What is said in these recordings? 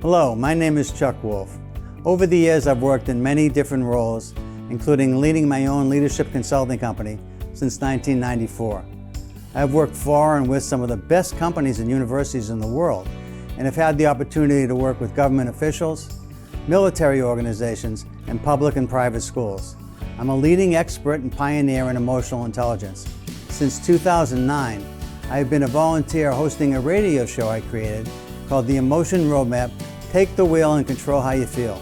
Hello, my name is Chuck Wolfe. Over the years, I've worked in many different roles, including leading my own leadership consulting company since 1994. I've worked for and with some of the best companies and universities in the world, and have had the opportunity to work with government officials, military organizations, and public and private schools. I'm a leading expert and pioneer in emotional intelligence. Since 2009, I have been a volunteer hosting a radio show I created called The Emotion Roadmap: Take the Wheel and Control How You Feel.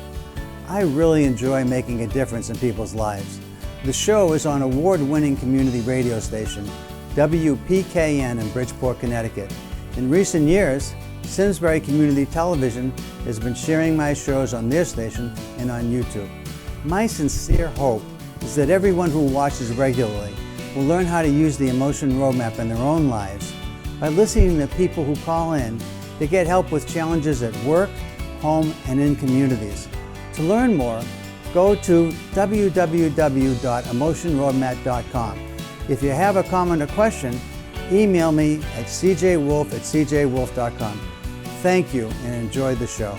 I really enjoy making a difference in people's lives. The show is on award-winning community radio station WPKN in Bridgeport, Connecticut. In recent years, Simsbury Community Television has been sharing my shows on their station and on YouTube. My sincere hope is that everyone who watches regularly will learn how to use the Emotion Roadmap in their own lives by listening to people who call in to get help with challenges at work, home, and in communities. To learn more, go to www.emotionroadmap.com. If you have a comment or question, email me at cjwolfe@cjwolfe.com. Thank you and enjoy the show.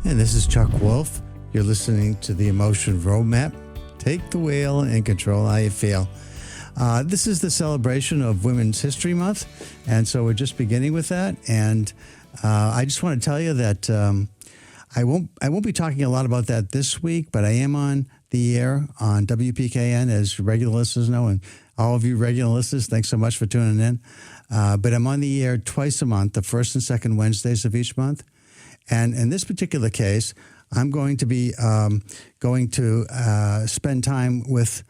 And this is Chuck Wolfe. You're listening to the Emotion Roadmap. Take the wheel and control how you feel. This is the celebration of Women's History Month, and so we're just beginning with that. And I just want to tell you that I won't be talking a lot about that this week, but I am on the air on WPKN, as regular listeners know, and all of you regular listeners, thanks so much for tuning in. But I'm on the air twice a month, the first and second Wednesdays of each month. And in this particular case, I'm going to be spend time with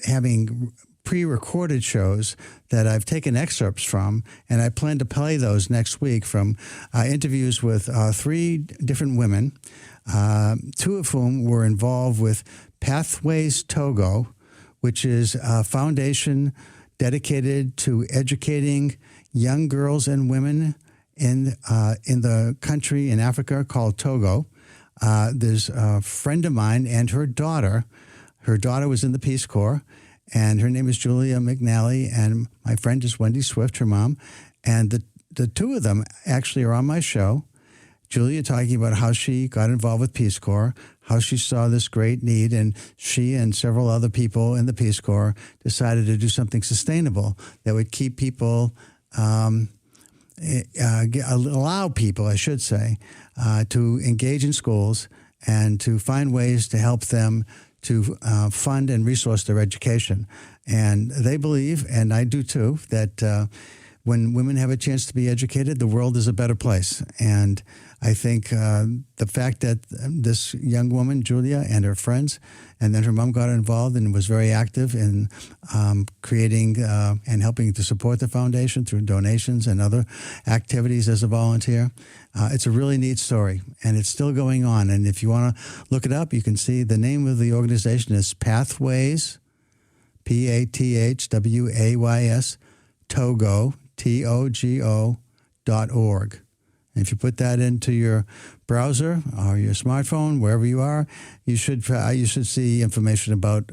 having pre-recorded shows that I've taken excerpts from, and I plan to play those next week from interviews with three different women, two of whom were involved with Pathways Togo, which is a foundation dedicated to educating young girls and women in the country in Africa called Togo. There's a friend of mine and her daughter. Her daughter was in the Peace Corps, and her name is Julia McNally, and my friend is Wendy Swift, her mom. And the two of them actually are on my show. Julia talking about how she got involved with Peace Corps, how she saw this great need, and she and several other people in the Peace Corps decided to do something sustainable that would keep people allow people, I should say, to engage in schools and to find ways to help them to fund and resource their education. And they believe, and I do too, that when women have a chance to be educated, the world is a better place. And I think the fact that this young woman, Julia, and her friends, and then her mom got involved and was very active in creating and helping to support the foundation through donations and other activities as a volunteer. It's a really neat story, and it's still going on. And if you want to look it up, you can see the name of the organization is Pathways, Pathways, Togo, TOGO.org. And if you put that into your browser or your smartphone, wherever you are, you should see information about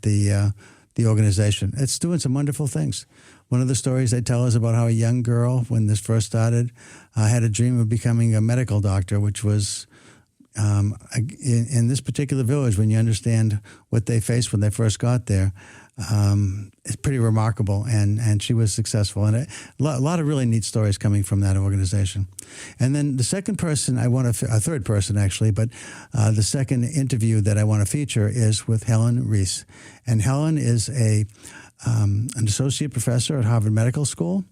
the organization. It's doing some wonderful things. One of the stories they tell is about how a young girl, when this first started, had a dream of becoming a medical doctor, which was in this particular village, when you understand what they faced when they first got there, it's pretty remarkable, and she was successful. And a lot of really neat stories coming from that organization. And then the second person a third person actually, but the second interview that I want to feature is with Helen Reese. And Helen is an associate professor at Harvard Medical School.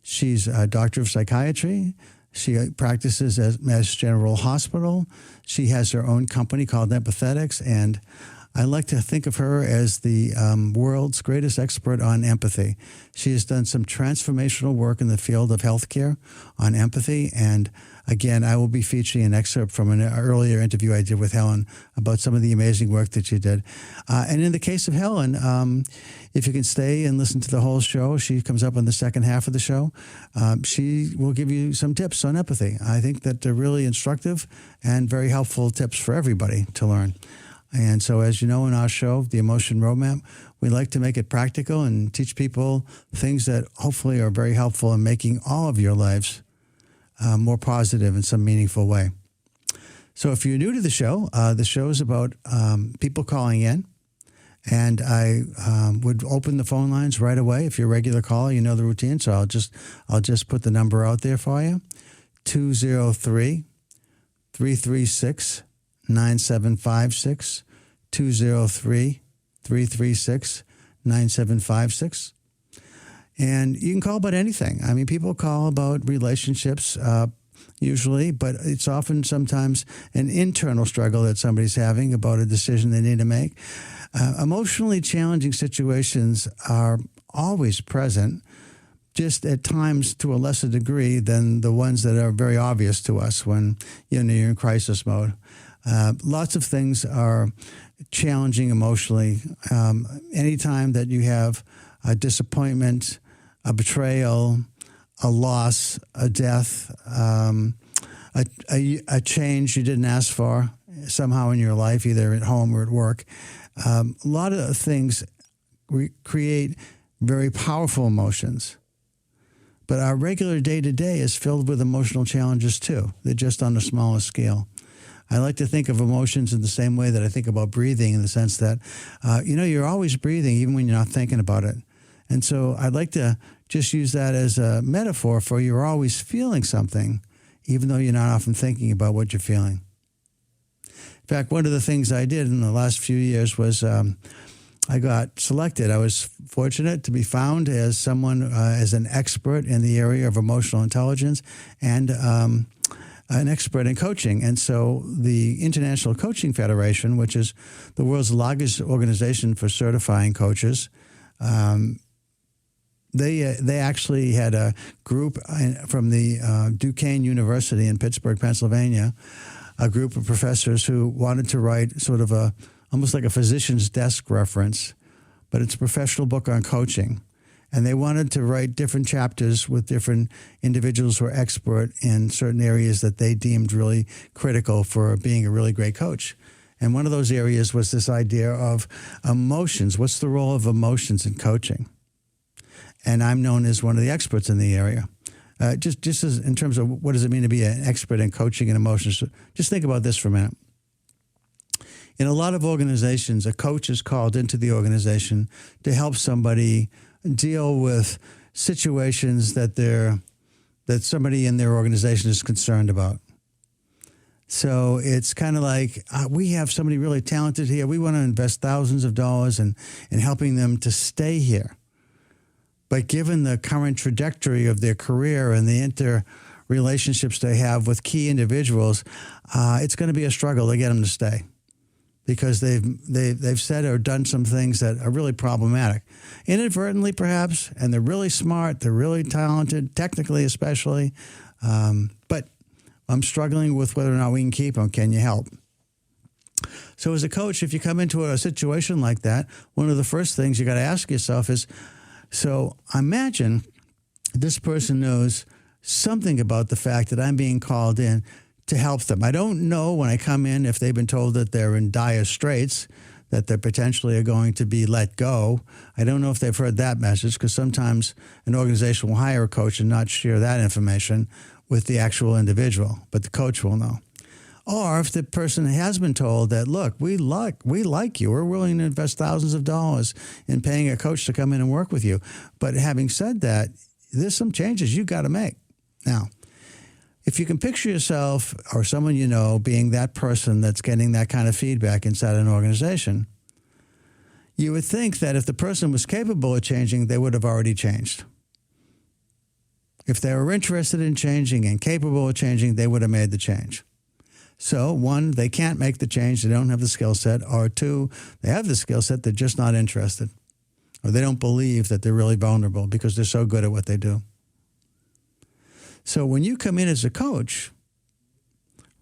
She's a doctor of psychiatry. She practices at Mass General Hospital. She has her own company called Empathetics, and I like to think of her as the world's greatest expert on empathy. She has done some transformational work in the field of healthcare on empathy. And again, I will be featuring an excerpt from an earlier interview I did with Helen about some of the amazing work that she did. And in the case of Helen, if you can stay and listen to the whole show, she comes up in the second half of the show. She will give you some tips on empathy. I think that they're really instructive and very helpful tips for everybody to learn. And so, as you know, in our show, The Emotion Roadmap, we like to make it practical and teach people things that hopefully are very helpful in making all of your lives more positive in some meaningful way. So if you're new to the show is about people calling in. And I would open the phone lines right away. If you're a regular caller, you know the routine. So I'll just put the number out there for you. 203-336-9756. 203-336-9756. And you can call about anything. I mean, people call about relationships usually, but it's often sometimes an internal struggle that somebody's having about a decision they need to make. Emotionally challenging situations are always present, just at times to a lesser degree than the ones that are very obvious to us when you're in crisis mode. Lots of things are challenging emotionally. Anytime that you have a disappointment, a betrayal, a loss, a death, a change you didn't ask for somehow in your life, either at home or at work. A lot of things create very powerful emotions. But our regular day-to-day is filled with emotional challenges too. They're just on a smaller scale. I like to think of emotions in the same way that I think about breathing, in the sense that, you're always breathing even when you're not thinking about it. And so I'd like to just use that as a metaphor for you're always feeling something, even though you're not often thinking about what you're feeling. In fact, one of the things I did in the last few years was I got selected. I was fortunate to be found as someone, as an expert in the area of emotional intelligence and an expert in coaching. And so the International Coaching Federation, which is the world's largest organization for certifying coaches, they actually had a group from the Duquesne University in Pittsburgh, Pennsylvania, a group of professors who wanted to write sort of almost like a physician's desk reference, but it's a professional book on coaching. And they wanted to write different chapters with different individuals who are expert in certain areas that they deemed really critical for being a really great coach. And one of those areas was this idea of emotions. What's the role of emotions in coaching? And I'm known as one of the experts in the area. Just as in terms of what does it mean to be an expert in coaching and emotions, just think about this for a minute. In a lot of organizations, a coach is called into the organization to help somebody deal with situations that somebody in their organization is concerned about. So it's kind of like, we have somebody really talented here. We want to invest thousands of dollars in helping them to stay here. But given the current trajectory of their career and the interrelationships they have with key individuals, it's going to be a struggle to get them to stay, because they've said or done some things that are really problematic, inadvertently perhaps, and they're really smart, they're really talented, technically especially, but I'm struggling with whether or not we can keep them. Can you help? So as a coach, if you come into a situation like that, one of the first things you got to ask yourself is, so imagine this person knows something about the fact that I'm being called in to help them. I don't know when I come in if they've been told that they're in dire straits, that they potentially are going to be let go. I don't know if they've heard that message, because sometimes an organization will hire a coach and not share that information with the actual individual, but the coach will know. Or if the person has been told that, look, we like you, we're willing to invest thousands of dollars in paying a coach to come in and work with you. But having said that, there's some changes you got to make. Now, if you can picture yourself or someone you know being that person that's getting that kind of feedback inside an organization, you would think that if the person was capable of changing, they would have already changed. If they were interested in changing and capable of changing, they would have made the change. So, one, they can't make the change, they don't have the skill set, or two, they have the skill set, they're just not interested, or they don't believe that they're really vulnerable because they're so good at what they do. So when you come in as a coach,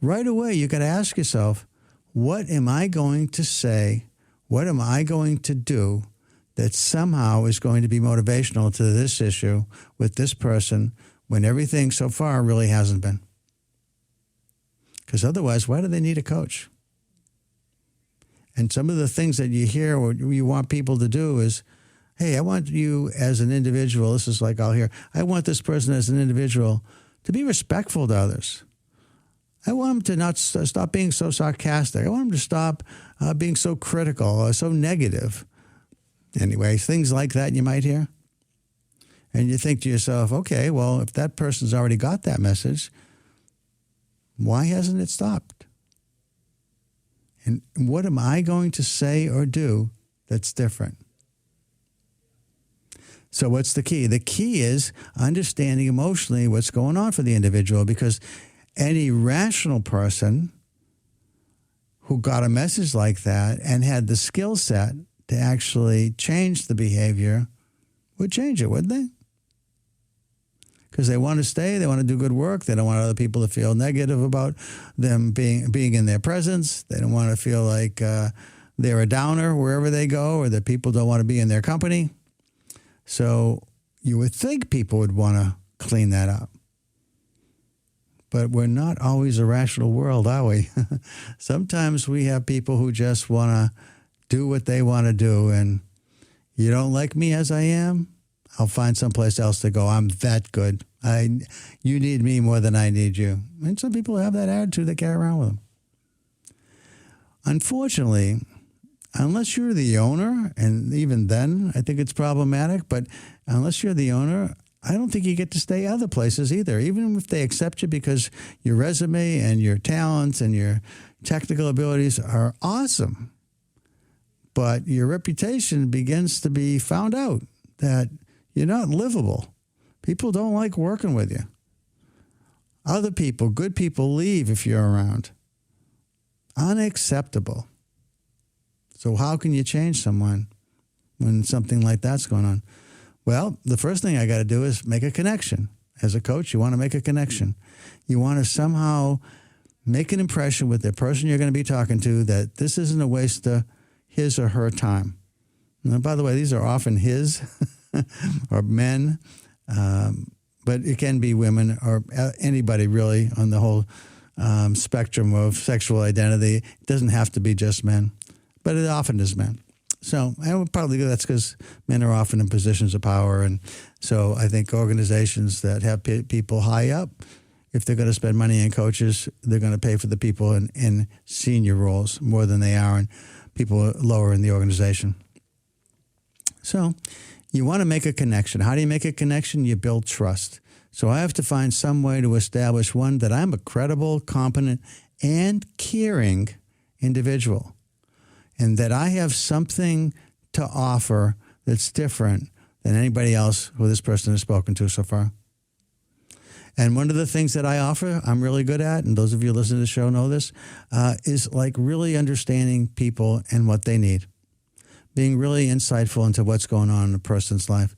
right away you got to ask yourself, what am I going to say, what am I going to do that somehow is going to be motivational to this issue with this person when everything so far really hasn't been? Because otherwise, why do they need a coach? And some of the things that you hear or you want people to do is, hey, I want you as an individual, this is like I'll hear, I want this person as an individual to be respectful to others. I want them to not stop being so sarcastic. I want them to stop being so critical or so negative. Anyway, things like that you might hear. And you think to yourself, okay, well, if that person's already got that message, why hasn't it stopped? And what am I going to say or do that's different? So what's the key? The key is understanding emotionally what's going on for the individual, because any rational person who got a message like that and had the skill set to actually change the behavior would change it, wouldn't they? Because they want to stay, they want to do good work, they don't want other people to feel negative about them being in their presence, they don't want to feel like they're a downer wherever they go, or that people don't want to be in their company. So you would think people would want to clean that up. But we're not always a rational world, are we? Sometimes we have people who just want to do what they want to do, and you don't like me as I am, I'll find someplace else to go. I'm that good. You need me more than I need you. And some people have that attitude, they carry around with them. Unfortunately, unless you're the owner, and even then I think it's problematic, but unless you're the owner, I don't think you get to stay other places either, even if they accept you because your resume and your talents and your technical abilities are awesome. But your reputation begins to be found out that you're not livable. People don't like working with you. Other people, good people, leave if you're around. Unacceptable. So how can you change someone when something like that's going on? Well, the first thing I got to do is make a connection. As a coach, you want to make a connection. You want to somehow make an impression with the person you're going to be talking to that this isn't a waste of his or her time. Now, by the way, these are often his or men, but it can be women or anybody really on the whole spectrum of sexual identity. It doesn't have to be just men, but it often is men. So I would probably that's because men are often in positions of power. And so I think organizations that have people high up, if they're going to spend money in coaches, they're going to pay for the people in senior roles more than they are in people lower in the organization. So you want to make a connection. How do you make a connection? You build trust. So I have to find some way to establish, one, that I'm a credible, competent, and caring individual, and that I have something to offer that's different than anybody else who this person has spoken to so far. And one of the things that I offer, I'm really good at, and those of you listening to the show know this, is like really understanding people and what they need. Being really insightful into what's going on in a person's life.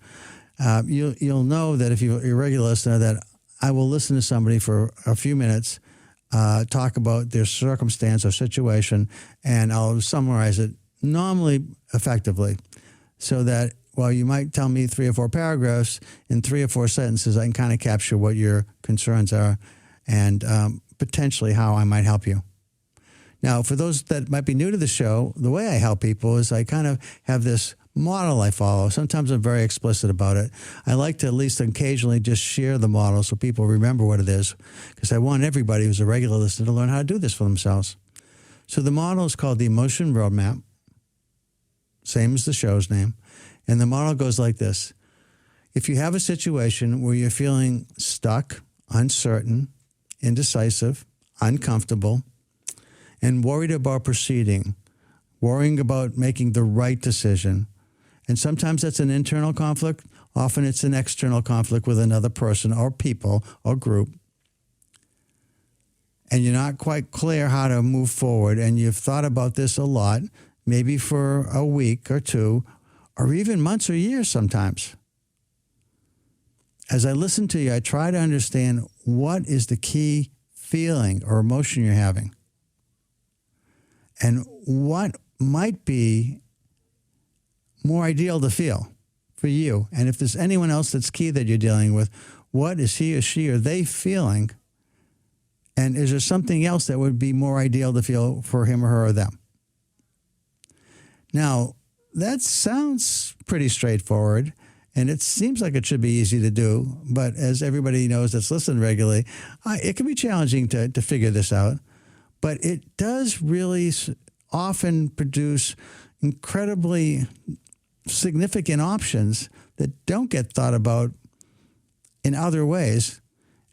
You'll know that if you're a regular listener that I will listen to somebody for a few minutes, talk about their circumstance or situation, and I'll summarize it normally effectively so that while you might tell me 3 or 4 paragraphs, in 3 or 4 sentences, I can kind of capture what your concerns are and potentially how I might help you. Now, for those that might be new to the show, the way I help people is I kind of have this model I follow. Sometimes I'm very explicit about it. I like to at least occasionally just share the model so people remember what it is, because I want everybody who's a regular listener to learn how to do this for themselves. So the model is called the Emotion Roadmap, same as the show's name. And the model goes like this. If you have a situation where you're feeling stuck, uncertain, indecisive, uncomfortable, and worried about proceeding, worrying about making the right decision, and sometimes that's an internal conflict, often it's an external conflict with another person or people or group, and you're not quite clear how to move forward, and you've thought about this a lot, maybe for a week or 2, or even months or years sometimes. As I listen to you, I try to understand what is the key feeling or emotion you're having, and what might be more ideal to feel for you. And if there's anyone else that's key that you're dealing with, what is he or she or they feeling? And is there something else that would be more ideal to feel for him or her or them? Now, that sounds pretty straightforward, and it seems like it should be easy to do. But as everybody knows that's listening regularly, it can be challenging to figure this out. But it does really often produce incredibly significant options that don't get thought about in other ways.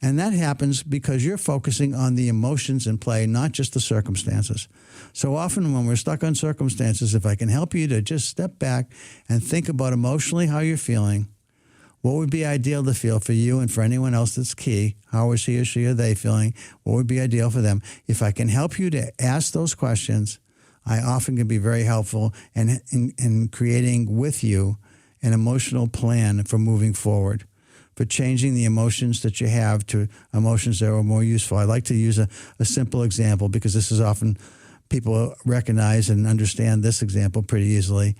And that happens because you're focusing on the emotions in play, not just the circumstances. So often when we're stuck on circumstances, if I can help you to just step back and think about emotionally how you're feeling, what would be ideal to feel for you and for anyone else that's key? How is he or she or they feeling? What would be ideal for them? If I can help you to ask those questions, I often can be very helpful in creating with you an emotional plan for moving forward, for changing the emotions that you have to emotions that are more useful. I like to use a simple example because this is often people recognize and understand this example pretty easily.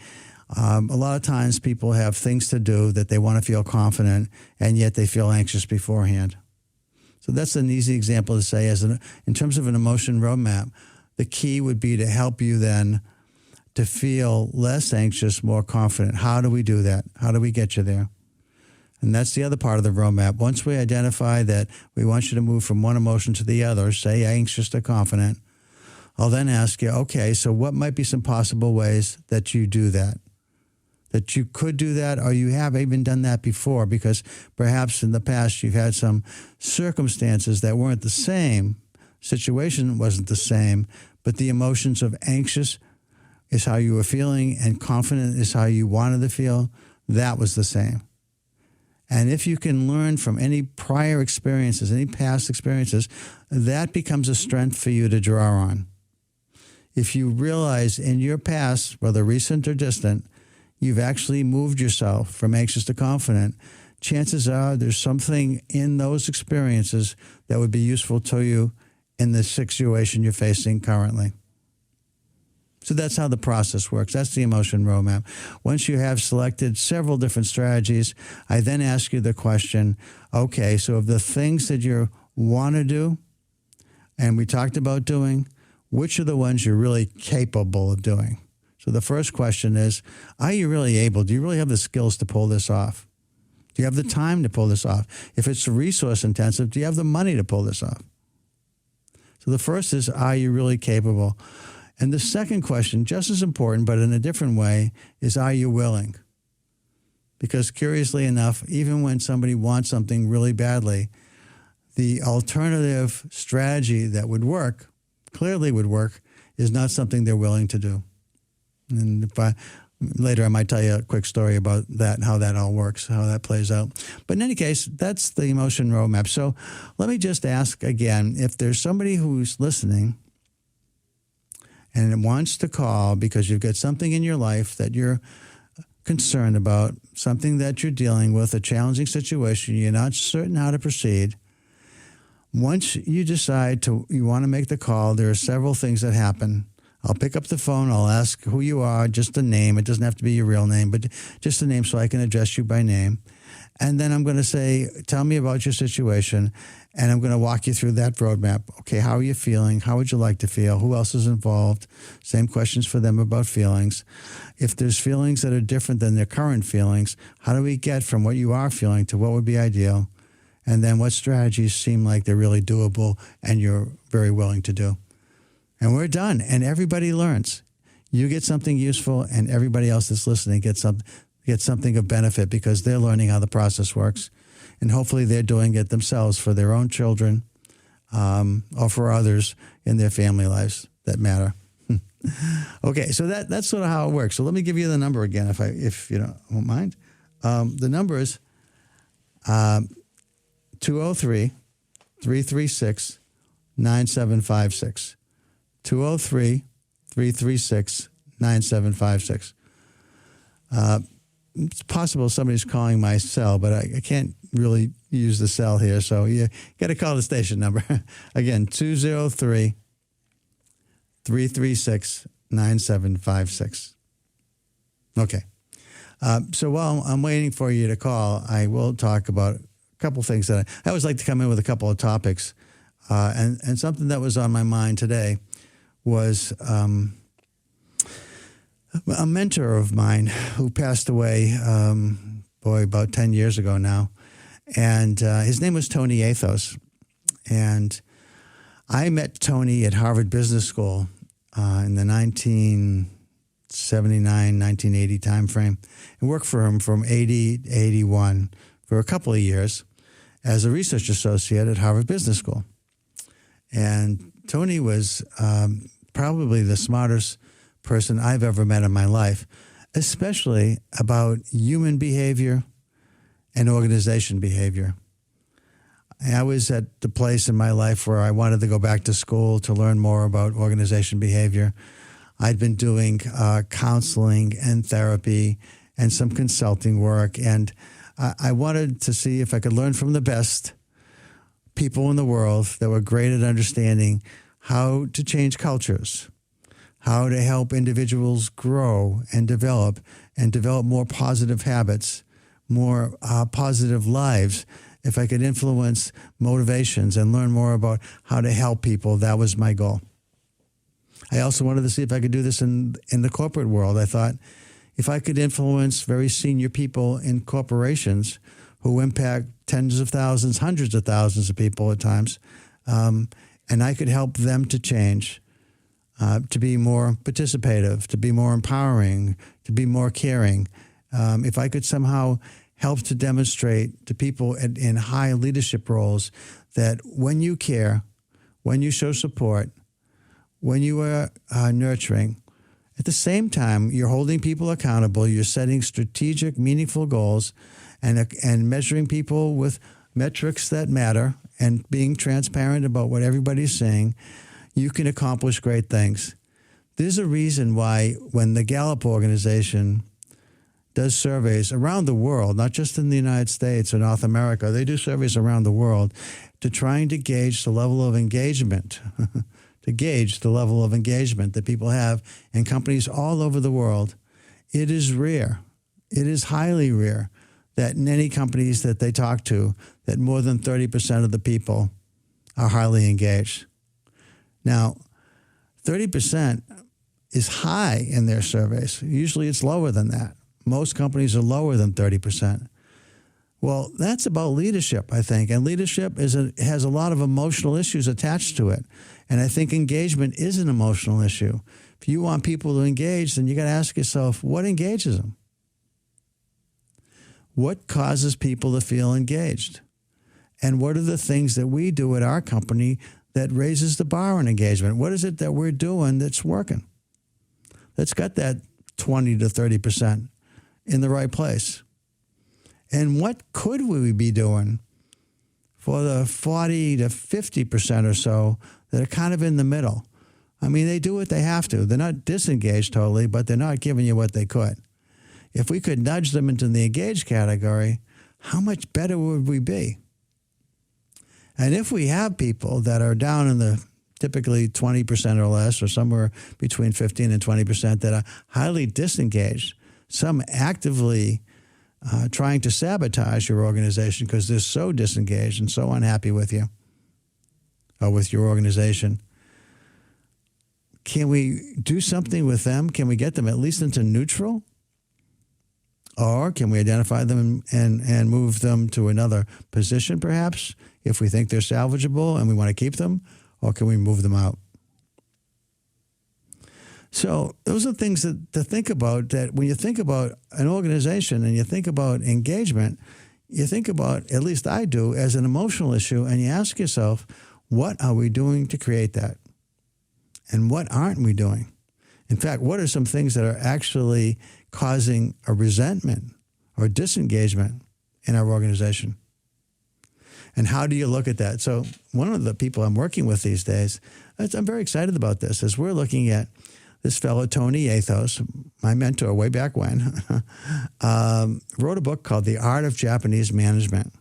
A lot of times people have things to do that they want to feel confident, and yet they feel anxious beforehand. So that's an easy example to say in terms of an emotion roadmap. The key would be to help you then to feel less anxious, more confident. How do we do that? How do we get you there? And that's the other part of the roadmap. Once we identify that we want you to move from one emotion to the other, say anxious to confident, I'll then ask you, okay, so what might be some possible ways that you do that? That you could do that, or you have even done that before, because perhaps in the past you've had some circumstances that weren't the same, situation wasn't the same, but the emotions of anxious is how you were feeling and confident is how you wanted to feel. That was the same. And if you can learn from any prior experiences, any past experiences, that becomes a strength for you to draw on. If you realize in your past, whether recent or distant, you've actually moved yourself from anxious to confident, chances are there's something in those experiences that would be useful to you in the situation you're facing currently. So that's how the process works. That's the emotion roadmap. Once you have selected several different strategies, I then ask you the question, okay, so of the things that you want to do, and we talked about doing, which are the ones you're really capable of doing? So the first question is, are you really able? Do you really have the skills to pull this off? Do you have the time to pull this off? If it's resource intensive, do you have the money to pull this off? So the first is, are you really capable? And the second question, just as important, but in a different way, is, are you willing? Because curiously enough, even when somebody wants something really badly, the alternative strategy that would work, clearly would work, is not something they're willing to do. And later I might tell you a quick story about that and how that all works, how that plays out. But in any case, that's the emotion roadmap. So let me just ask again, if there's somebody who's listening and wants to call because you've got something in your life that you're concerned about, something that you're dealing with, a challenging situation, you're not certain how to proceed. Once you decide you want to make the call, there are several things that happen. I'll pick up the phone, I'll ask who you are, just a name. It doesn't have to be your real name, but just a name so I can address you by name. And then I'm going to say, tell me about your situation, and I'm going to walk you through that roadmap. Okay, how are you feeling? How would you like to feel? Who else is involved? Same questions for them about feelings. If there's feelings that are different than their current feelings, how do we get from what you are feeling to what would be ideal? And then what strategies seem like they're really doable and you're very willing to do? And we're done, and everybody learns. You get something useful, and everybody else that's listening gets something of benefit because they're learning how the process works. And hopefully they're doing it themselves for their own children or for others in their family lives that matter. Okay, so that's sort of how it works. So let me give you the number again, if you don't mind. The number is 203-336-9756. 203-336-9756. It's possible somebody's calling my cell, but I can't really use the cell here, so you got to call the station number. Again, 203-336-9756. Okay. So while I'm waiting for you to call, I will talk about a couple things that I always like to come in with a couple of topics. And something that was on my mind today was a mentor of mine who passed away, about 10 years ago now. And his name was Tony Athos. And I met Tony at Harvard Business School in the 1979, 1980 timeframe, and worked for him from 80 to 81 for a couple of years as a research associate at Harvard Business School. And Tony was probably the smartest person I've ever met in my life, especially about human behavior and organization behavior. I was at the place in my life where I wanted to go back to school to learn more about organization behavior. I'd been doing counseling and therapy and some consulting work, and I wanted to see if I could learn from the best people in the world that were great at understanding how to change cultures, how to help individuals grow and develop more positive habits, more positive lives. If I could influence motivations and learn more about how to help people, that was my goal. I also wanted to see if I could do this in the corporate world. I thought if I could influence very senior people in corporations who impact tens of thousands, hundreds of thousands of people at times, and I could help them to change, to be more participative, to be more empowering, to be more caring. If I could somehow help to demonstrate to people in high leadership roles that when you care, when you show support, when you are nurturing, at the same time, you're holding people accountable, you're setting strategic, meaningful goals, and measuring people with metrics that matter, and being transparent about what everybody's saying, you can accomplish great things. There's a reason why when the Gallup organization does surveys around the world, not just in the United States or North America, they do surveys around the world to trying to gauge the level of engagement, that people have in companies all over the world. It is rare. It is highly rare that in any companies that they talk to, that more than 30% of the people are highly engaged. Now, 30% is high in their surveys. Usually it's lower than that. Most companies are lower than 30%. Well, that's about leadership, I think. And leadership has a lot of emotional issues attached to it. And I think engagement is an emotional issue. If you want people to engage, then you got to ask yourself, what engages them? What causes people to feel engaged? And what are the things that we do at our company that raises the bar on engagement? What is it that we're doing that's working? That's got that 20 to 30% in the right place. And what could we be doing for the 40 to 50% or so that are kind of in the middle? I mean, they do what they have to. They're not disengaged totally, but they're not giving you what they could. If we could nudge them into the engaged category, how much better would we be? And if we have people that are down in the typically 20% or less, or somewhere between 15 and 20% that are highly disengaged, some actively trying to sabotage your organization because they're so disengaged and so unhappy with you or with your organization. Can we do something with them? Can we get them at least into neutral? Or can we identify them and move them to another position, perhaps, if we think they're salvageable and we want to keep them? Or can we move them out? So those are things to think about, that when you think about an organization and you think about engagement, you think about, at least I do, as an emotional issue, and you ask yourself, what are we doing to create that? And what aren't we doing? In fact, what are some things that are actually causing a resentment or disengagement in our organization? And how do you look at that? So one of the people I'm working with these days, I'm very excited about this, is we're looking at this fellow, Tony Athos, my mentor way back when, wrote a book called The Art of Japanese Management.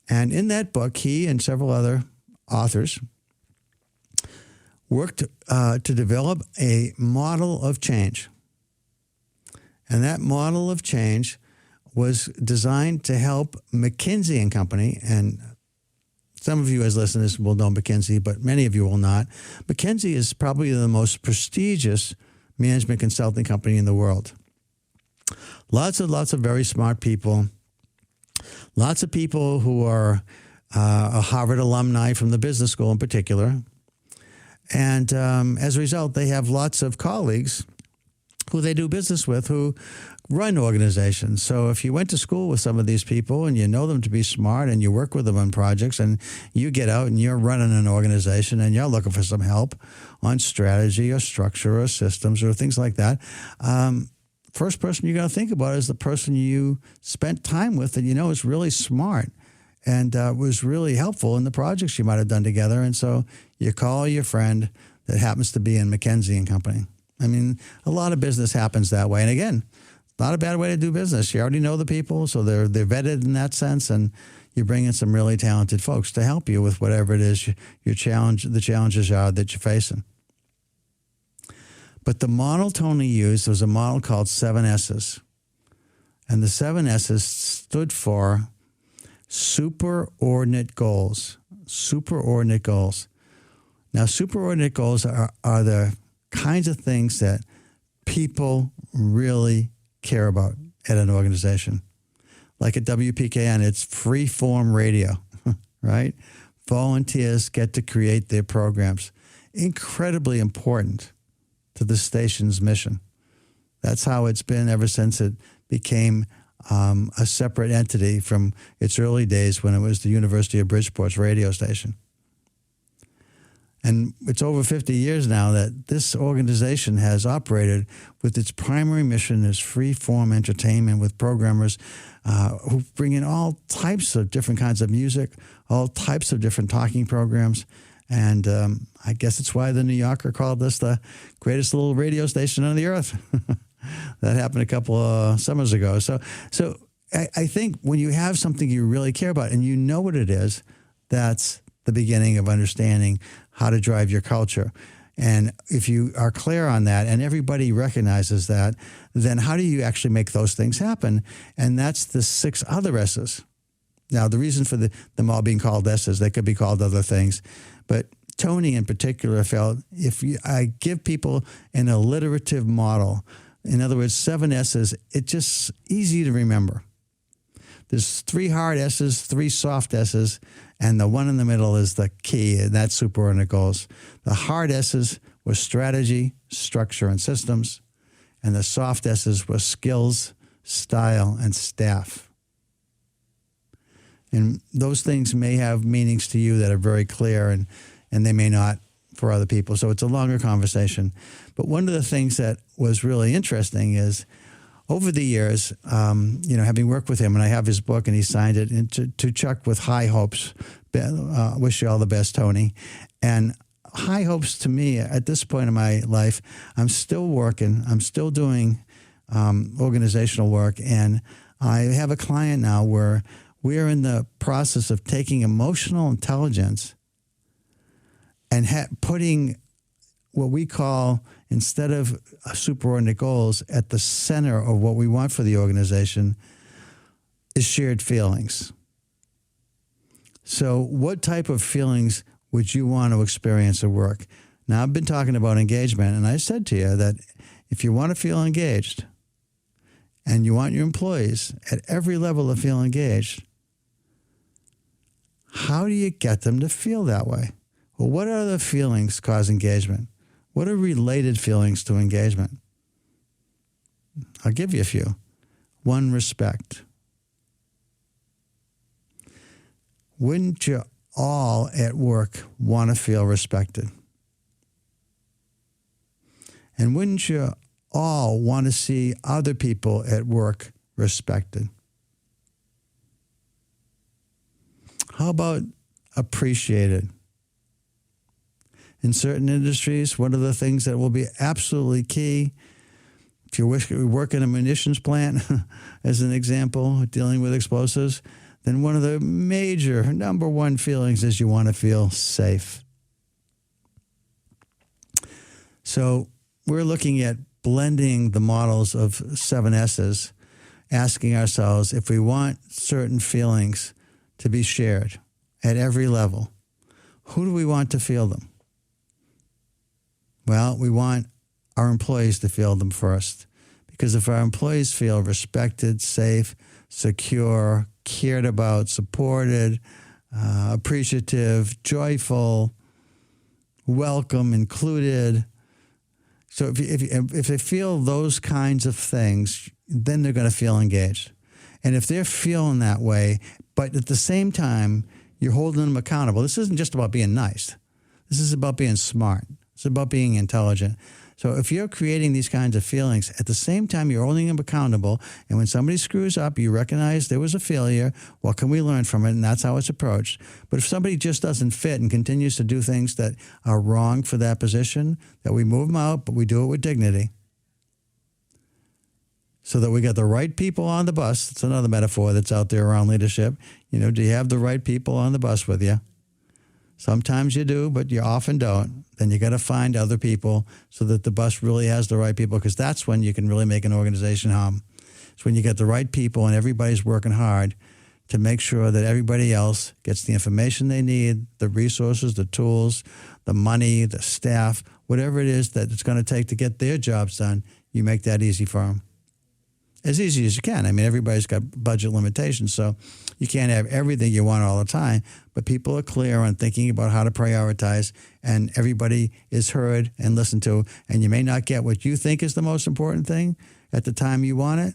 And in that book, he and several other authors worked to develop a model of change. And that model of change was designed to help McKinsey and Company, and some of you as listeners will know McKinsey, but many of you will not. McKinsey is probably the most prestigious management consulting company in the world. Lots of very smart people. Lots of people who are a Harvard alumni from the business school in particular. And as a result, they have lots of colleagues who they do business with who run organizations. So if you went to school with some of these people and you know them to be smart and you work with them on projects and you get out and you're running an organization and you're looking for some help on strategy or structure or systems or things like that, first person you're going to think about is the person you spent time with and you know is really smart and was really helpful in the projects you might have done together. And so you call your friend that happens to be in McKinsey and Company. I mean, a lot of business happens that way. And again, not a bad way to do business. You already know the people, so they're vetted in that sense, and you bring in some really talented folks to help you with whatever it is the challenges are that you're facing. But the model Tony used was a model called 7 S's. And the 7 S's stood for superordinate goals. Superordinate goals. Now, superordinate goals are the kinds of things that people really care about at an organization. Like at WPKN, it's free-form radio, right? Volunteers get to create their programs. Incredibly important to the station's mission. That's how it's been ever since it became a separate entity from its early days when it was the University of Bridgeport's radio station. And it's over 50 years now that this organization has operated with its primary mission as free-form entertainment with programmers who bring in all types of different kinds of music, all types of different talking programs. And I guess it's why the New Yorker called this the greatest little radio station on the earth. That happened a couple of summers ago. So I think when you have something you really care about and you know what it is, that's the beginning of understanding how to drive your culture. And if you are clear on that and everybody recognizes that, then how do you actually make those things happen? And that's the 6 other S's. Now, the reason for them all being called S's, they could be called other things. But Tony in particular felt I give people an alliterative model, in other words, 7 S's, it's just easy to remember. There's 3 hard S's, 3 soft S's, and the one in the middle is the key, and that's superordinate goals. The hard S's were strategy, structure, and systems, and the soft S's were skills, style, and staff. And those things may have meanings to you that are very clear, and they may not for other people. So it's a longer conversation. But one of the things that was really interesting is over the years, having worked with him, and I have his book, and he signed it, and to Chuck with high hopes. Wish you all the best, Tony. And high hopes to me at this point in my life, I'm still working. I'm still doing organizational work. And I have a client now where we are in the process of taking emotional intelligence and putting what we call, instead of superordinate goals, at the center of what we want for the organization is shared feelings. So what type of feelings would you want to experience at work? Now, I've been talking about engagement, and I said to you that if you want to feel engaged and you want your employees at every level to feel engaged, how do you get them to feel that way? Well, what are the feelings cause engagement? What are related feelings to engagement? I'll give you a few. 1, respect. Wouldn't you all at work want to feel respected? And wouldn't you all want to see other people at work respected? How about appreciated? In certain industries, one of the things that will be absolutely key, if you work in a munitions plant, as an example, dealing with explosives, then one of the major number 1 feelings is you want to feel safe. So we're looking at blending the models of 7 S's, asking ourselves if we want certain feelings to be shared at every level, who do we want to feel them? Well, we want our employees to feel them first. Because if our employees feel respected, safe, secure, cared about, supported, appreciative, joyful, welcome, included. So if they feel those kinds of things, then they're going to feel engaged. And if they're feeling that way, but at the same time, you're holding them accountable. This isn't just about being nice. This is about being smart. It's about being intelligent. So if you're creating these kinds of feelings, at the same time, you're holding them accountable. And when somebody screws up, you recognize there was a failure. What can we learn from it? And that's how it's approached. But if somebody just doesn't fit and continues to do things that are wrong for that position, that we move them out, but we do it with dignity. So that we got the right people on the bus. It's another metaphor that's out there around leadership. You know, do you have the right people on the bus with you? Sometimes you do, but you often don't. Then you got to find other people so that the bus really has the right people, because that's when you can really make an organization hum. It's when you get the right people and everybody's working hard to make sure that everybody else gets the information they need, the resources, the tools, the money, the staff, whatever it is that it's going to take to get their jobs done. You make that easy for them. As easy as you can. I mean, everybody's got budget limitations, so you can't have everything you want all the time, but people are clear on thinking about how to prioritize, and everybody is heard and listened to, and you may not get what you think is the most important thing at the time you want it,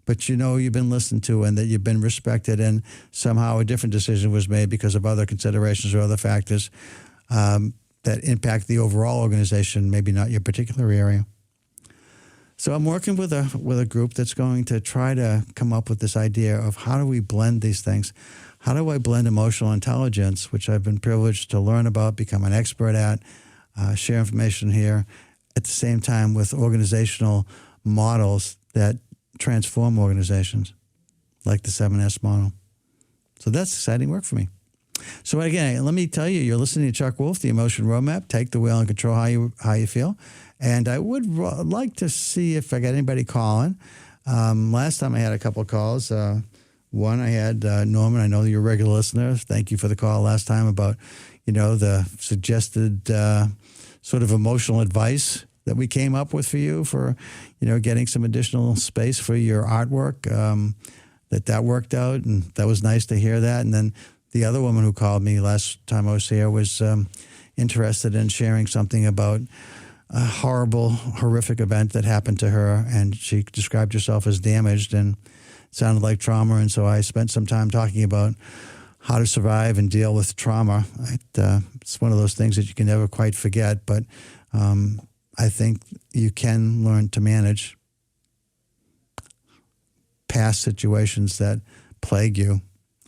but you know you've been listened to and that you've been respected, and somehow a different decision was made because of other considerations or other factors that impact the overall organization, maybe not your particular area. So I'm working with a group that's going to try to come up with this idea of how do we blend these things? How do I blend emotional intelligence, which I've been privileged to learn about, become an expert at, share information here, at the same time with organizational models that transform organizations, like the 7S model. So that's exciting work for me. So again, let me tell you, you're listening to Chuck Wolfe, The Emotion Roadmap. Take the wheel and control how you feel. And I would like to see if I got anybody calling. Last time I had a couple of calls. One, I had Norman. I know you're a regular listener. Thank you for the call last time about, the suggested sort of emotional advice that we came up with for you for, getting some additional space for your artwork. That worked out, and that was nice to hear that. And then the other woman who called me last time I was here was interested in sharing something about a horrible, horrific event that happened to her, and she described herself as damaged and sounded like trauma. And so I spent some time talking about how to survive and deal with trauma. It's one of those things that you can never quite forget, but I think you can learn to manage past situations that plague you.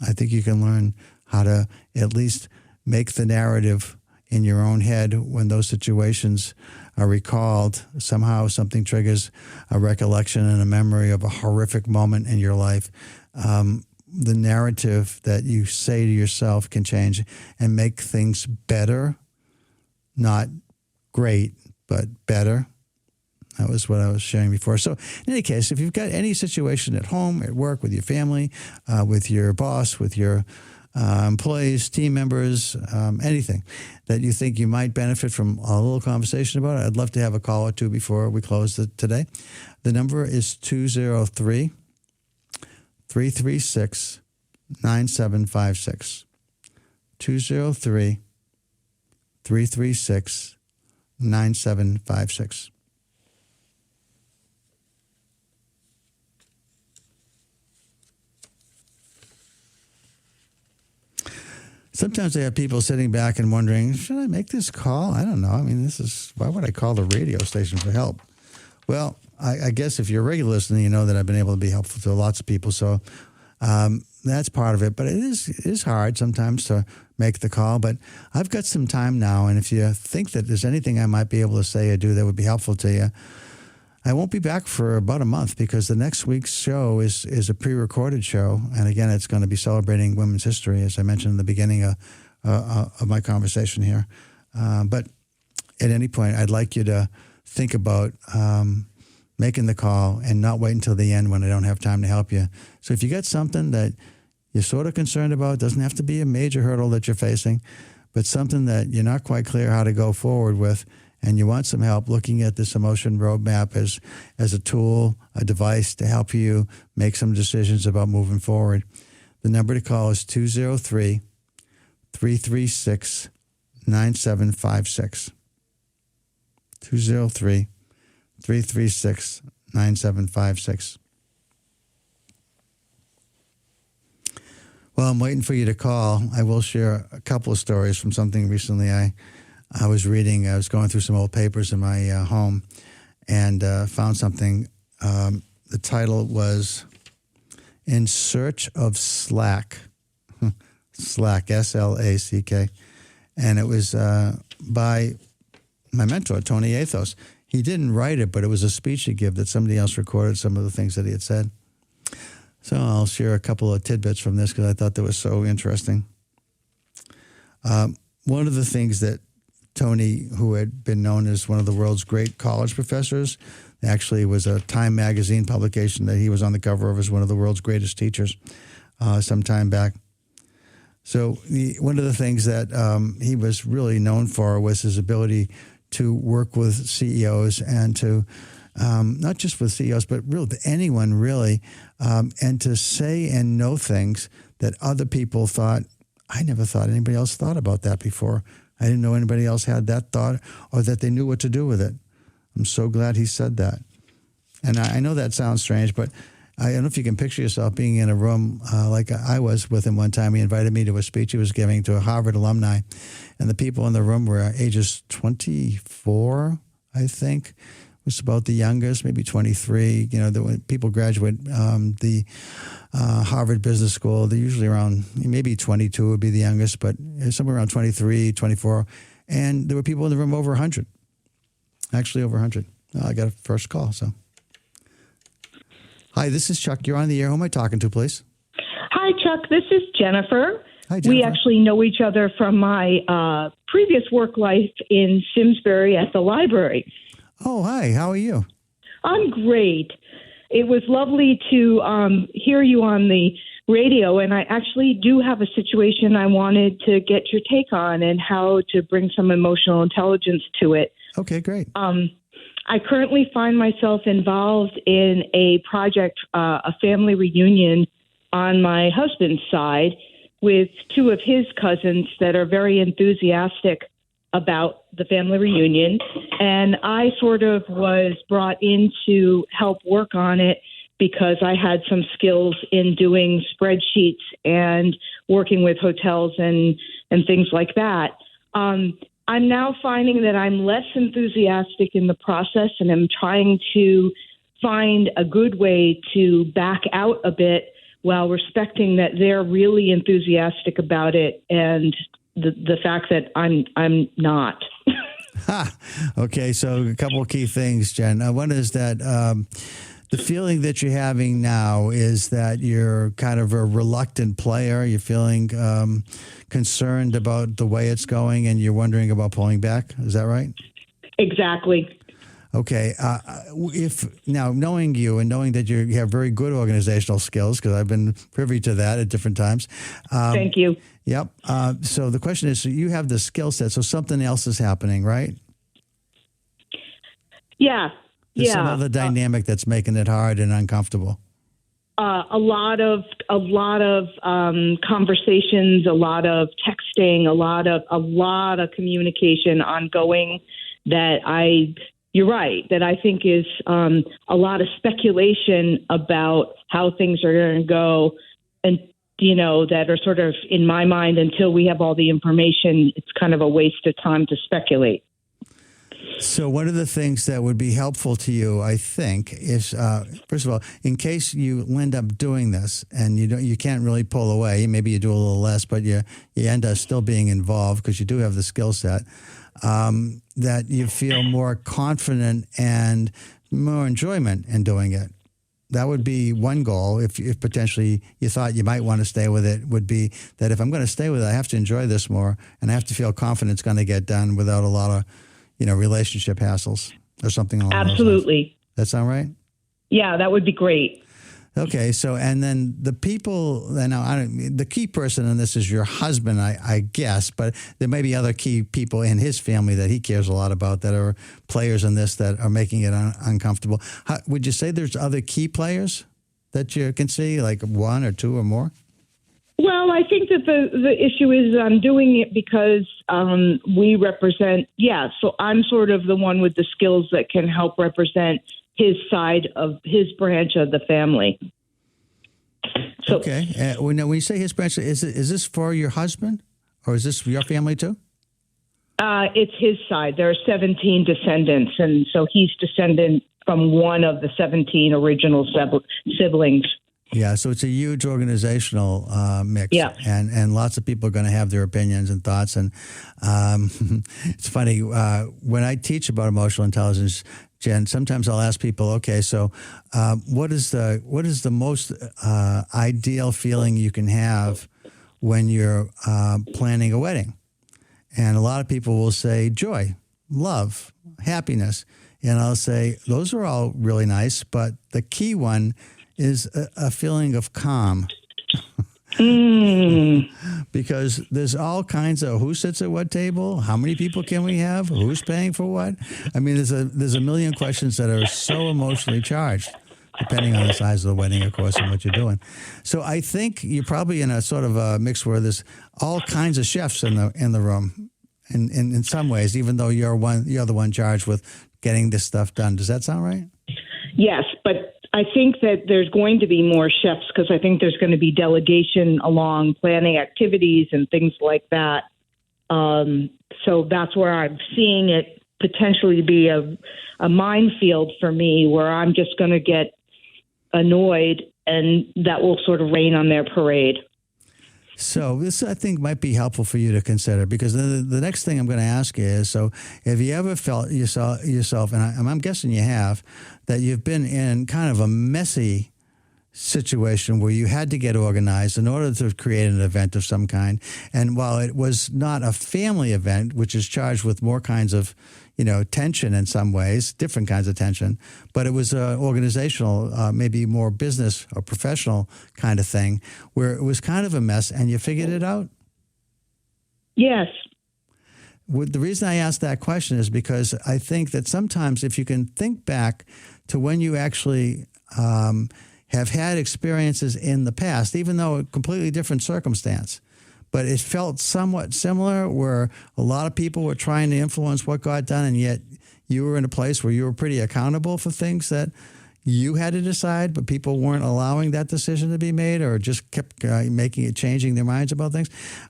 I think you can learn how to at least make the narrative in your own head when those situations are recalled. Somehow something triggers a recollection and a memory of a horrific moment in your life. The narrative that you say to yourself can change and make things better, not great, but better. That was what I was sharing before. So in any case, if you've got any situation at home, at work, with your family, with your boss, with your employees, team members, anything that you think you might benefit from a little conversation about, I'd love to have a call or two before we close today. The number is 203-336-9756. 203-336-9756. Sometimes I have people sitting back and wondering, should I make this call? I don't know. I mean, why would I call the radio station for help? Well, I guess if you're a regular listener, you know that I've been able to be helpful to lots of people. So that's part of it. But it is hard sometimes to make the call. But I've got some time now. And if you think that there's anything I might be able to say or do that would be helpful to you, I won't be back for about a month because the next week's show is a pre-recorded show. And again, it's going to be celebrating women's history, as I mentioned in the beginning of my conversation here. But at any point, I'd like you to think about making the call and not wait until the end when I don't have time to help you. So if you got something that you're sort of concerned about, doesn't have to be a major hurdle that you're facing, but something that you're not quite clear how to go forward with, and you want some help looking at this emotion roadmap as a tool, a device to help you make some decisions about moving forward, the number to call is 203-336-9756. 203-336-9756. Well, I'm waiting for you to call. I will share a couple of stories from something recently I was reading. I was going through some old papers in my home and found something. The title was In Search of Slack. Slack, S-L-A-C-K. And it was by my mentor, Tony Athos. He didn't write it, but it was a speech he gave that somebody else recorded some of the things that he had said. So I'll share a couple of tidbits from this because I thought that was so interesting. One of the things that Tony, who had been known as one of the world's great college professors, actually was a Time magazine publication that he was on the cover of as one of the world's greatest teachers some time back. So one of the things that he was really known for was his ability to work with CEOs and to not just with CEOs, but really anyone really, and to say and know things that other people thought, I never thought anybody else thought about that before. I didn't know anybody else had that thought or that they knew what to do with it. I'm so glad he said that. And I know that sounds strange, but I don't know if you can picture yourself being in a room like I was with him one time. He invited me to a speech he was giving to a Harvard alumni, and the people in the room were ages 24, I think. Was about the youngest, maybe 23. You know, when people graduate the Harvard Business School, they're usually around, maybe 22 would be the youngest, but somewhere around 23, 24. And there were people in the room over 100, actually over 100. I got a first call, so. Hi, this is Chuck. You're on the air. Who am I talking to, please? Hi, Chuck. This is Jennifer. Hi, Jennifer. We actually know each other from my previous work life in Simsbury at the library. Oh, hi. How are you? I'm great. It was lovely to hear you on the radio, and I actually do have a situation I wanted to get your take on and how to bring some emotional intelligence to it. Okay, great. I currently find myself involved in a project, a family reunion on my husband's side with two of his cousins that are very enthusiastic about the family reunion. And I sort of was brought in to help work on it because I had some skills in doing spreadsheets and working with hotels and things like that. I'm now finding that I'm less enthusiastic in the process, and I'm trying to find a good way to back out a bit while respecting that they're really enthusiastic about it and the fact that I'm not. Okay, so a couple of key things, Jen. One is that the feeling that you're having now is that you're kind of a reluctant player. You're feeling concerned about the way it's going, and you're wondering about pulling back. Is that right? Exactly. Okay. If now knowing you and knowing that you have very good organizational skills, because I've been privy to that at different times. Thank you. Yep. So the question is, so you have the skill set, so something else is happening, right? Yeah. There's some other dynamic that's making it hard and uncomfortable. A lot of conversations, a lot of texting, a lot of communication ongoing that you're right, that I think is a lot of speculation about how things are going to go, and that are sort of, in my mind, until we have all the information, it's kind of a waste of time to speculate. So one of the things that would be helpful to you, I think, is, first of all, in case you end up doing this and you can't really pull away, maybe you do a little less, but you end up still being involved because you do have the skill set, that you feel more confident and more enjoyment in doing it. That would be one goal. If potentially you thought you might want to stay with it, would be that if I'm going to stay with it, I have to enjoy this more, and I have to feel confident it's going to get done without a lot of relationship hassles or something along those lines. Absolutely. That sound right? Yeah, that would be great. Okay, so and then the people, and now the key person in this is your husband, I guess, but there may be other key people in his family that he cares a lot about that are players in this that are making it uncomfortable. Would you say there's other key players that you can see, like one or two or more? Well, I think that the issue is I'm doing it because we represent, so I'm sort of the one with the skills that can help represent his side of his branch of the family. So, okay. When you say his branch, is this for your husband or is this your family too? It's his side. There are 17 descendants, and so he's descendant from one of the 17 original siblings. Yeah, so it's a huge organizational mix, and lots of people are going to have their opinions and thoughts. And it's funny, when I teach about emotional intelligence, Jen, sometimes I'll ask people, okay, so what is the most ideal feeling you can have when you're planning a wedding? And a lot of people will say joy, love, happiness. And I'll say, those are all really nice, but the key one is a feeling of calm. Because there's all kinds of who sits at what table, how many people can we have, who's paying for what. I mean, there's a million questions that are so emotionally charged, depending on the size of the wedding, of course, and what you're doing. So I think you're probably in a sort of a mix where there's all kinds of chefs in the room, in some ways, even though you're the one charged with getting this stuff done. Does that sound right? Yes, but I think that there's going to be more chefs because I think there's going to be delegation along planning activities and things like that. So that's where I'm seeing it potentially be a minefield for me where I'm just going to get annoyed and that will sort of rain on their parade. So this, I think, might be helpful for you to consider because the next thing I'm going to ask you is, so have you ever felt yourself, and I'm guessing you have, that you've been in kind of a messy situation where you had to get organized in order to create an event of some kind. And while it was not a family event, which is charged with more kinds of, tension in some ways, different kinds of tension, but it was an organizational, maybe more business or professional kind of thing where it was kind of a mess and you figured it out? Yes. The reason I asked that question is because I think that sometimes if you can think back to when you actually have had experiences in the past, even though a completely different circumstance, but it felt somewhat similar where a lot of people were trying to influence what got done, and yet you were in a place where you were pretty accountable for things that you had to decide, but people weren't allowing that decision to be made or just kept changing their minds about things.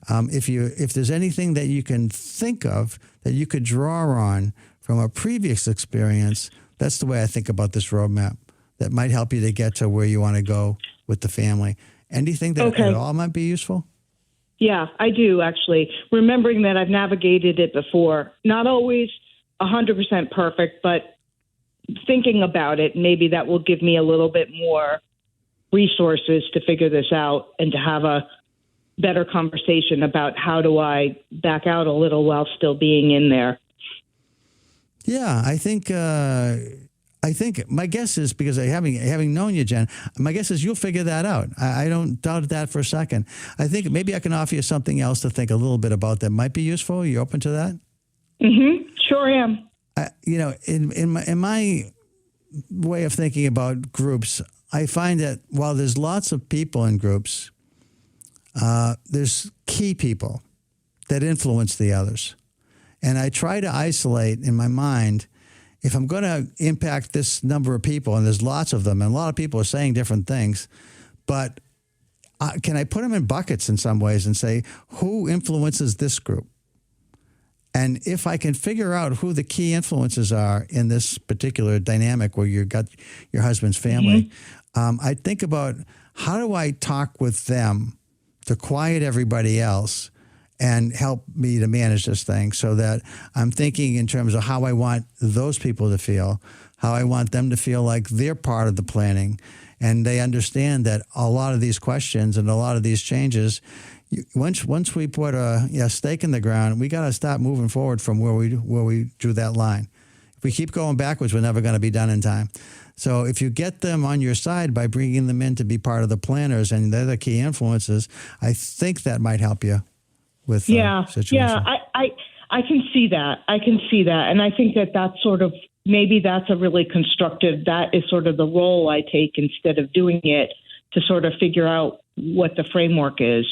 If there's anything that you can think of that you could draw on from a previous experience, that's the way I think about this roadmap that might help you to get to where you want to go with the family. Anything that at all might be useful? Yeah, I do, actually. Remembering that I've navigated it before. Not always 100% perfect, but thinking about it, maybe that will give me a little bit more resources to figure this out and to have a better conversation about how do I back out a little while still being in there. Yeah, I think my guess is, because having known you, Jen, my guess is you'll figure that out. I don't doubt that for a second. I think maybe I can offer you something else to think a little bit about that might be useful. You open to that? Mm-hmm. Sure am. In my way of thinking about groups, I find that while there's lots of people in groups, there's key people that influence the others. And I try to isolate in my mind, if I'm going to impact this number of people, and there's lots of them, and a lot of people are saying different things, but can I put them in buckets in some ways and say, who influences this group? And if I can figure out who the key influences are in this particular dynamic where you've got your husband's family, I think about how do I talk with them to quiet everybody else and help me to manage this thing so that I'm thinking in terms of how I want those people to feel, how I want them to feel like they're part of the planning, and they understand that a lot of these questions and a lot of these changes, once we put a stake in the ground, we got to start moving forward from where we drew that line. we keep going backwards, we're never going to be done in time. So if you get them on your side by bringing them in to be part of the planners, and they're the key influences, I think that might help you with the situation. Yeah, I can see that. And I think that that's sort of, maybe that's a really constructive, that is sort of the role I take instead of doing it, to sort of figure out what the framework is.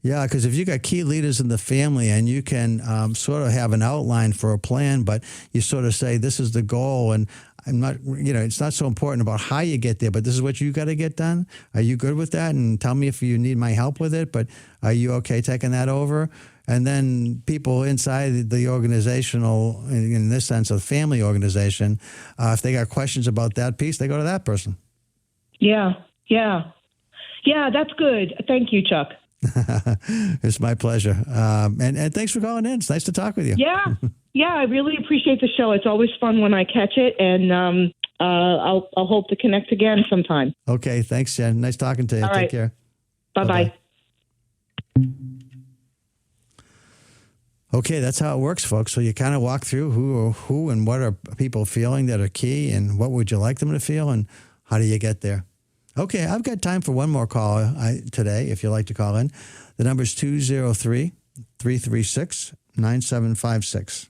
Yeah, because if you got key leaders in the family and you can sort of have an outline for a plan, but you sort of say, this is the goal, and I'm not, it's not so important about how you get there, but this is what you got to get done. Are you good with that? And tell me if you need my help with it, but are you okay taking that over? And then people inside the organizational, in this sense, a family organization, if they got questions about that piece, they go to that person. Yeah, that's good. Thank you, Chuck. It's my pleasure. And thanks for calling in. It's nice to talk with you. Yeah, I really appreciate the show. It's always fun when I catch it, and I'll hope to connect again sometime. Okay, thanks, Jen. Nice talking to you. All right. Take care. Bye-bye. Okay, that's how it works, folks. So you kind of walk through who and what are people feeling that are key, and what would you like them to feel, and how do you get there? Okay, I've got time for one more call today, if you'd like to call in. The number is 203-336-9756.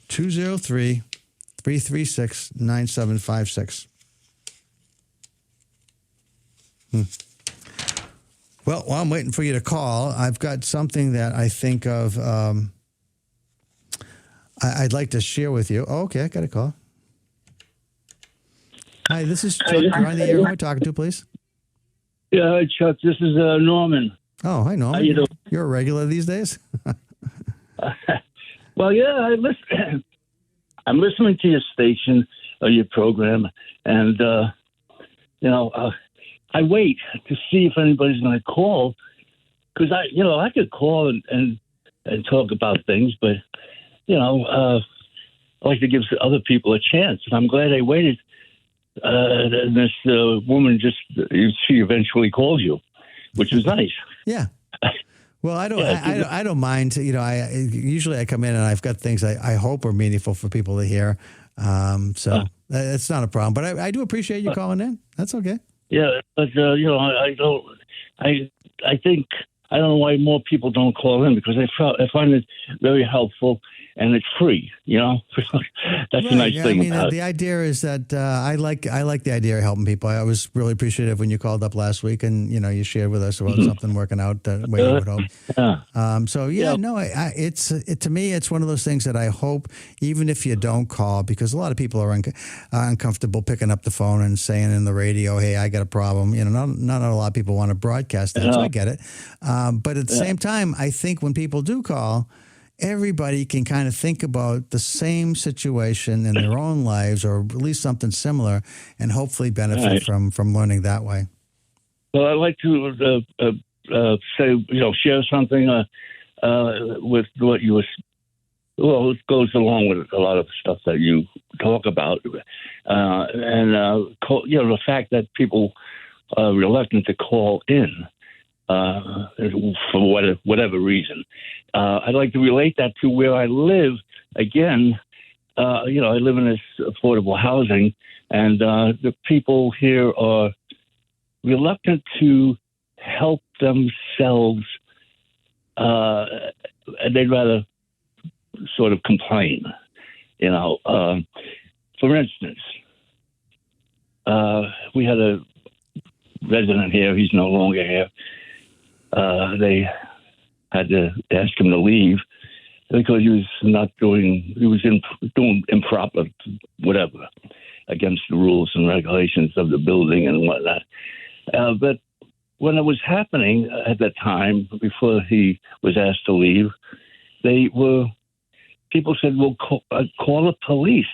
$203-336-9756. Well, while I'm waiting for you to call, I've got something that I think of I'd like to share with you. Oh, okay, I got a call. Hi, this is Chuck. You're on the air. Who am I talking to, please? Yeah, hi, Chuck. This is Norman. Oh, hi, Norman. How you doing? You're a regular these days? Well, yeah, I'm listening to your station or your program, and I wait to see if anybody's going to call, because I could call and talk about things, but I like to give other people a chance, and I'm glad I waited. And this woman she eventually called you, which was nice. Yeah. Well, I don't mind. Usually I come in and I've got things I hope are meaningful for people to hear. So it's not a problem. But I do appreciate you calling in. That's okay. Yeah, but I think I don't know why more people don't call in, because I find it very helpful. And it's free, That's right. A nice thing. The idea is that I like the idea of helping people. I was really appreciative when you called up last week, and you shared with us about something working out the way you would hope. To me, it's one of those things that I hope, even if you don't call, because a lot of people are uncomfortable picking up the phone and saying in the radio, "Hey, I got a problem." Not a lot of people want to broadcast that, so I get it. But at the same time, I think when people do call, everybody can kind of think about the same situation in their own lives, or at least something similar, and hopefully benefit from learning that way. Well, I'd like to say, share something with what you were. Well, it goes along with a lot of stuff that you talk about, and the fact that people are reluctant to call in. For whatever reason. I'd like to relate that to where I live. Again, I live in this affordable housing, and the people here are reluctant to help themselves. They'd rather sort of complain. For instance, we had a resident here. He's no longer here. They had to ask him to leave because he was doing improper, whatever, against the rules and regulations of the building and whatnot. But when it was happening at that time, before he was asked to leave, people said, well, call the police.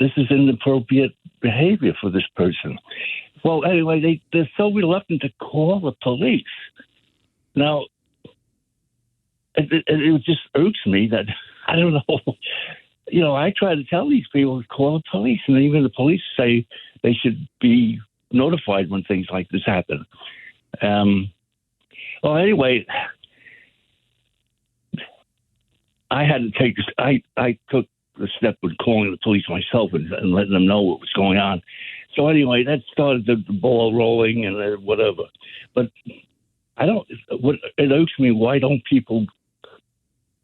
This is inappropriate behavior for this person. Well, anyway, they're so reluctant to call the police. Now, it just irks me that, I don't know, I try to tell these people to call the police, and even the police say they should be notified when things like this happen. Well, anyway, I had to take. I took the step of calling the police myself and letting them know what was going on. So anyway, that started the ball rolling and whatever. But I don't. What it irks me, why don't people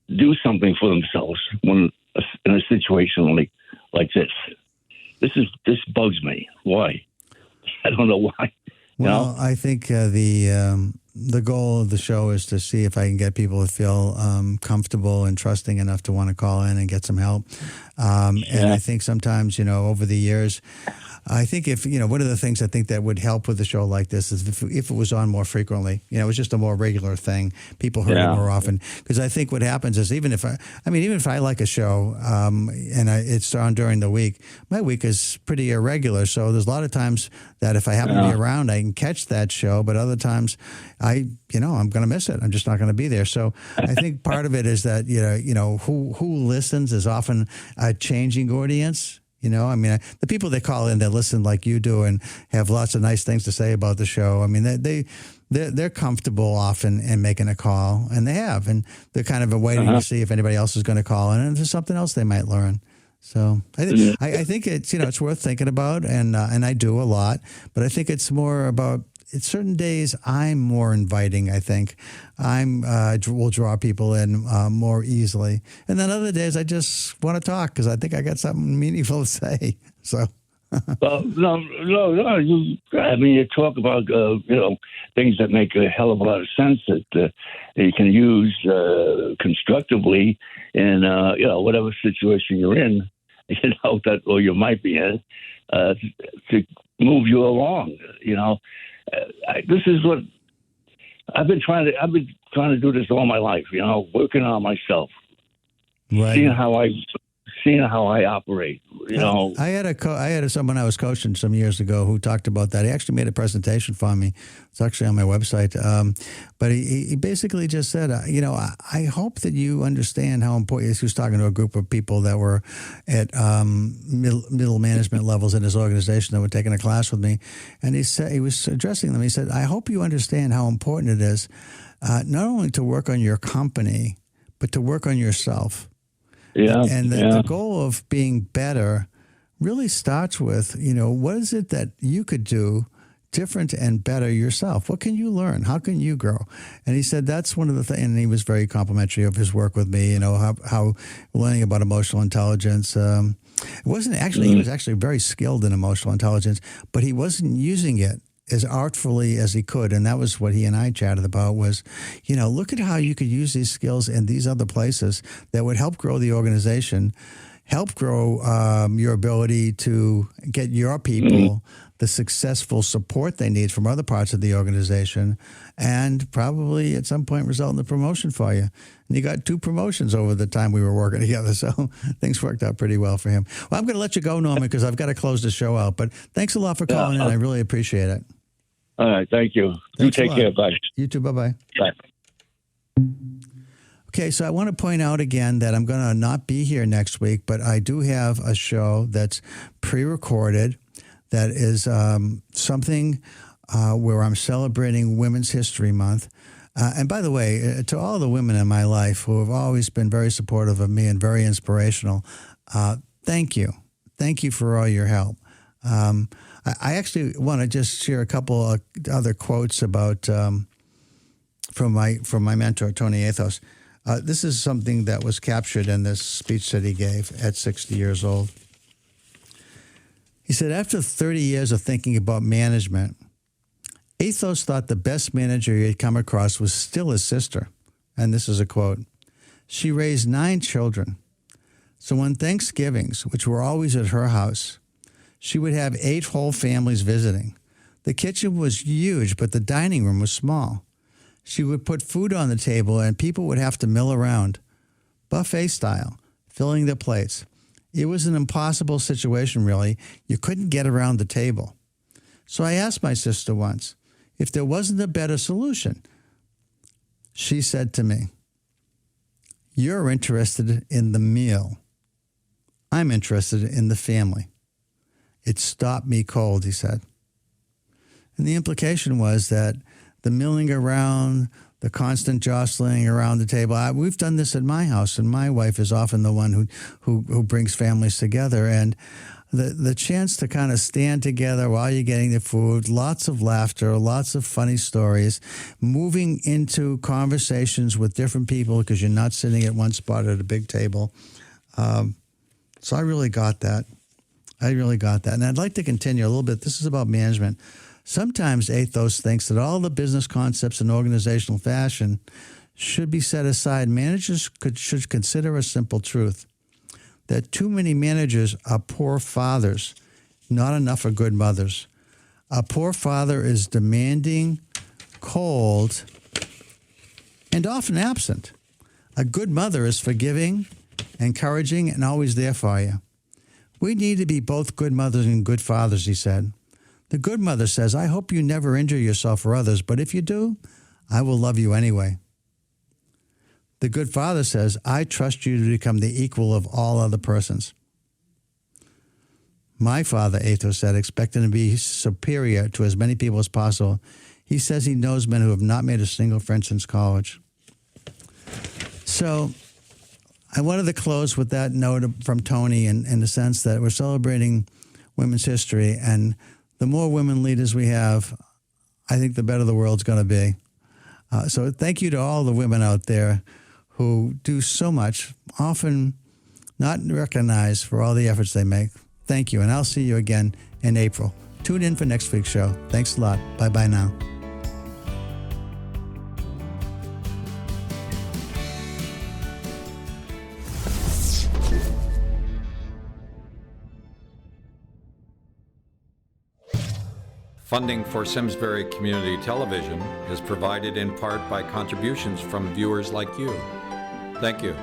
do something for themselves when in a situation like this? This bugs me. Why? I don't know why. Well, I think the goal of the show is to see if I can get people to feel comfortable and trusting enough to want to call in and get some help. And I think sometimes, over the years, I think one of the things I think that would help with a show like this is if it was on more frequently, it was just a more regular thing. People heard it more often. Because I think what happens is even if I like a show and it's on during the week, my week is pretty irregular. So there's a lot of times that if I happen to be around, I can catch that show. But other times, I'm going to miss it. I'm just not going to be there. So I think part of it is that, who listens is often a changing audience. The people that call in that listen like you do and have lots of nice things to say about the show. They're comfortable often in making a call, and they have, and they're kind of waiting to see if anybody else is going to call in, and if there's something else they might learn. So I think it's it's worth thinking about, and I do a lot, but I think it's more about. It's certain days I'm more inviting. I think will draw people in more easily, and then other days I just want to talk because I think I got something meaningful to say. So, well, no. You talk about things that make a hell of a lot of sense that you can use constructively in whatever situation you're in, that or you might be in to move you along. This is what I've been trying to do this all my life, working on myself, right. seeing how I operate, I had someone I was coaching some years ago who talked about that. He actually made a presentation for me. It's actually on my website. But he basically just said, I hope that you understand how important. He was talking to a group of people that were at middle management levels in his organization that were taking a class with me. And he said, he was addressing them. He said, I hope you understand how important it is not only to work on your company, but to work on yourself. Yeah, and the goal of being better really starts with, what is it that you could do different and better yourself? What can you learn? How can you grow? And he said that's one of the things, and he was very complimentary of his work with me, how learning about emotional intelligence. It wasn't actually, he was actually very skilled in emotional intelligence, but he wasn't using it as artfully as he could. And that was what he and I chatted about was, look at how you could use these skills in these other places that would help grow the organization, help grow your ability to get your people the successful support they need from other parts of the organization, and probably at some point result in the promotion for you. And you got 2 promotions over the time we were working together, so things worked out pretty well for him. Well, I'm going to let you go, Norman, because I've got to close the show out. But thanks a lot for calling in. I really appreciate it. All right, thank you. Thanks you take care, bye. You too, bye-bye. Bye. Okay, so I want to point out again that I'm going to not be here next week, but I do have a show that's pre-recorded that is something where I'm celebrating Women's History Month. And by the way, to all the women in my life who have always been very supportive of me and very inspirational, thank you. Thank you for all your help. I actually want to just share a couple of other quotes about from my mentor, Tony Athos. This is something that was captured in this speech that he gave at 60 years old. He said, after 30 years of thinking about management, Athos thought the best manager he had come across was still his sister. And this is a quote. She raised 9 children. So on Thanksgivings, which were always at her house, she would have 8 whole families visiting. The kitchen was huge, but the dining room was small. She would put food on the table, and people would have to mill around, buffet style, filling their plates. It was an impossible situation, really. You couldn't get around the table. So I asked my sister once if there wasn't a better solution. She said to me, "You're interested in the meal. I'm interested in the family." It stopped me cold, he said. And the implication was that the milling around, the constant jostling around the table. We've done this at my house, and my wife is often the one who brings families together. And the chance to kind of stand together while you're getting the food, lots of laughter, lots of funny stories, moving into conversations with different people because you're not sitting at one spot at a big table. So I really got that. And I'd like to continue a little bit. This is about management. Sometimes ethos thinks that all the business concepts in organizational fashion should be set aside. Managers should consider a simple truth, that too many managers are poor fathers, not enough are good mothers. A poor father is demanding, cold, and often absent. A good mother is forgiving, encouraging, and always there for you. We need to be both good mothers and good fathers, he said. The good mother says, I hope you never injure yourself or others, but if you do, I will love you anyway. The good father says, I trust you to become the equal of all other persons. My father, Ato said, expecting to be superior to as many people as possible. He says he knows men who have not made a single friend since college. So I wanted to close with that note from Tony in the sense that we're celebrating women's history, and the more women leaders we have, I think the better the world's going to be. So thank you to all the women out there who do so much, often not recognized for all the efforts they make. Thank you, and I'll see you again in April. Tune in for next week's show. Thanks a lot. Bye-bye now. Funding for Simsbury Community Television is provided in part by contributions from viewers like you. Thank you.